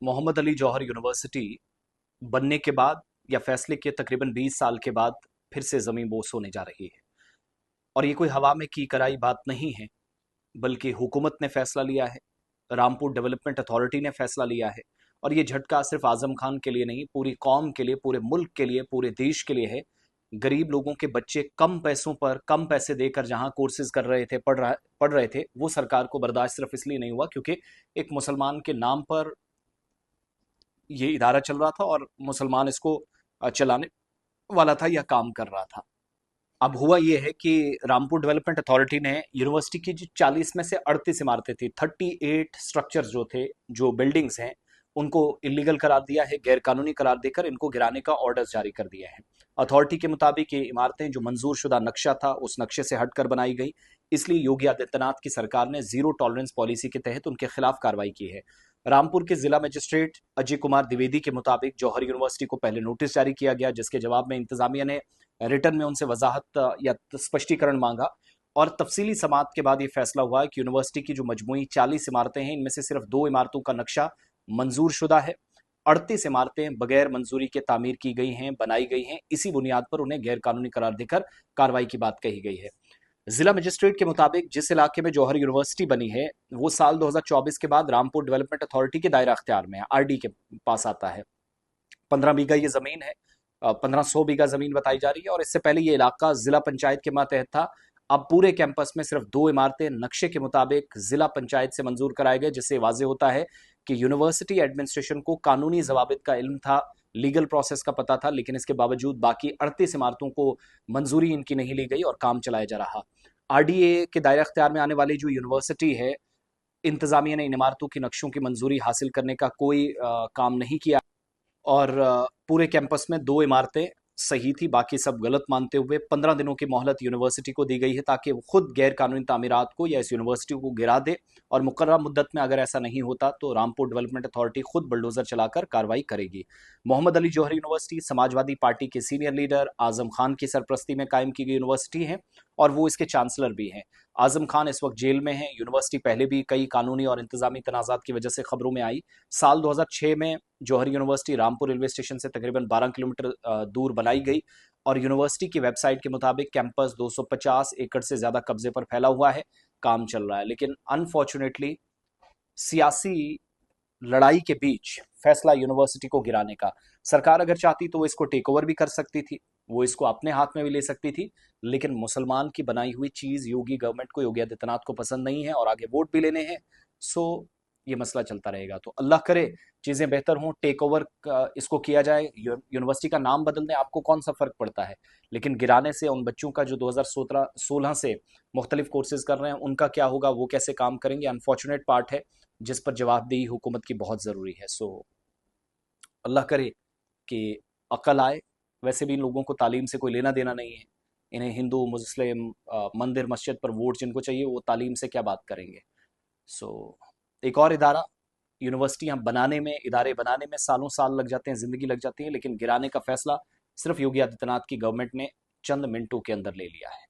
मोहम्मद अली जौहर university बनने के बाद या फैसले के तकरीबन 20 साल के बाद फिर से ज़मीन बोस होने जा रही है। और ये कोई हवा में की कराई बात नहीं है, बल्कि हुकूमत ने फैसला लिया है, रामपुर डेवलपमेंट अथॉरिटी ने फैसला लिया है। और ये झटका सिर्फ आजम खान के लिए नहीं, पूरी कौम के लिए, पूरे मुल्क के लिए, पूरे देश के लिए है। गरीब लोगों के बच्चे कम पैसों पर, कम पैसे देकर जहां कोर्सेज कर रहे थे, पढ़ रहे थे, वो सरकार को बर्दाश्त सिर्फ इसलिए नहीं हुआ क्योंकि एक मुसलमान के नाम पर ये इदारा चल रहा था और मुसलमान इसको चलाने वाला था या काम कर रहा था। अब हुआ ये है कि रामपुर डेवलपमेंट अथॉरिटी ने यूनिवर्सिटी की जो 40 में से 38 इमारतें थी, 38 स्ट्रक्चर्स जो थे, जो बिल्डिंग्स हैं, उनको इलीगल करार दिया है, गैर कानूनी करार देकर इनको गिराने का ऑर्डर जारी कर दिया है। अथॉरिटी के मुताबिक ये इमारतें जो मंजूर शुदा नक्शा था उस नक्शे से हटकर बनाई गई, इसलिए योगी आदित्यनाथ की सरकार ने जीरो टॉलरेंस पॉलिसी के तहत उनके खिलाफ कार्रवाई की है। रामपुर के जिला मजिस्ट्रेट अजय कुमार द्विवेदी के मुताबिक जौहर यूनिवर्सिटी को पहले नोटिस जारी किया गया, जिसके जवाब में इंतजामिया ने रिटर्न में उनसे वजाहत या स्पष्टीकरण मांगा। और तफसीली समाअत के बाद ये फैसला हुआ कि यूनिवर्सिटी की जो मजमूई 40 इमारतें हैं, इनमें से सिर्फ 2 इमारतों का नक्शा मंजूर शुदा है, 38 इमारतें बगैर मंजूरी के तामीर की गई हैं, बनाई गई हैं। इसी बुनियाद पर उन्हें गैर कानूनी करार देकर कार्रवाई की बात कही गई है। जिला मजिस्ट्रेट के मुताबिक जिस इलाके में जौहर यूनिवर्सिटी बनी है, वो साल 2024 के बाद रामपुर डेवलपमेंट अथॉरिटी के दायरा अख्तियार में है, आरडी के पास आता है। 15 बीघा ये जमीन है, 1500 बीघा जमीन बताई जा रही है। और इससे पहले ये इलाका जिला पंचायत के मातहत था। अब पूरे कैंपस में सिर्फ 2 इमारतें नक्शे के मुताबिक जिला पंचायत से मंजूर कराए गए, जिससे वाजे होता है कि यूनिवर्सिटी एडमिनिस्ट्रेशन को कानूनी जवाबित का इल्म था, लीगल प्रोसेस का पता था, लेकिन इसके बावजूद बाकी 38 इमारतों को मंजूरी इनकी नहीं ली गई और काम चलाया जा रहा। आरडीए के दायरा अख्तियार में आने वाली जो यूनिवर्सिटी है, इंतजामिया ने इन इमारतों की नक्शों की मंजूरी हासिल करने का कोई काम नहीं किया। और पूरे कैंपस में 2 इमारतें सही थी, बाकी सब गलत मानते हुए 15 दिनों की मोहलत यूनिवर्सिटी को दी गई है, ताकि वो खुद गैर कानूनी तामीरात को या इस यूनिवर्सिटी को गिरा दे। और मुकर्रर मुद्दत में अगर ऐसा नहीं होता तो रामपुर डेवलपमेंट अथॉरिटी खुद बुलडोजर चलाकर कार्रवाई करेगी। मोहम्मद अली जौहर यूनिवर्सिटी समाजवादी पार्टी के सीनियर लीडर आजम खान की सरपरस्ती में कायम की गई यूनिवर्सिटी है और वो इसके चांसलर भी हैं। आजम खान इस वक्त जेल में हैं। यूनिवर्सिटी पहले भी कई कानूनी और इंतजामी तनाजात की वजह से खबरों में आई। साल 2006 में जौहर यूनिवर्सिटी रामपुर रेलवे स्टेशन से तकरीबन 12 किलोमीटर दूर बनाई गई। और यूनिवर्सिटी की वेबसाइट के मुताबिक कैंपस 250 एकड़ से ज्यादा कब्जे पर फैला हुआ है, काम चल रहा है। लेकिन अनफॉर्चुनेटली सियासी लड़ाई के बीच फैसला यूनिवर्सिटी को गिराने का, सरकार अगर चाहती तो वो इसको टेक ओवर भी कर सकती थी, वो इसको अपने हाथ में भी ले सकती थी। लेकिन मुसलमान की बनाई हुई चीज योगी गवर्नमेंट को, योगी आदित्यनाथ को पसंद नहीं है और आगे वोट भी लेने हैं। सो ये मसला चलता रहेगा। तो अल्लाह करे चीजें बेहतर हों, टेक ओवर इसको किया जाए। यूनिवर्सिटी का नाम बदलने आपको कौन सा फर्क पड़ता है, लेकिन गिराने से उन बच्चों का जो 2016 से मुख्तलिफ कोर्सेज कर रहे हैं उनका क्या होगा, वो कैसे काम करेंगे, अनफॉर्चुनेट पार्ट है जिस पर जवाबदेही हुकूमत की बहुत ज़रूरी है। सो अल्लाह करे कि अकल आए। वैसे भी इन लोगों को तालीम से कोई लेना देना नहीं है। इन्हें हिंदू मुस्लिम मंदिर मस्जिद पर वोट जिनको चाहिए, वो तालीम से क्या बात करेंगे। सो एक और इदारा, यूनिवर्सिटियां बनाने में, इदारे बनाने में सालों साल लग जाते हैं, ज़िंदगी लग जाती है, लेकिन गिराने का फैसला सिर्फ योगी आदित्यनाथ की गवर्नमेंट ने चंद मिनटों के अंदर ले लिया है।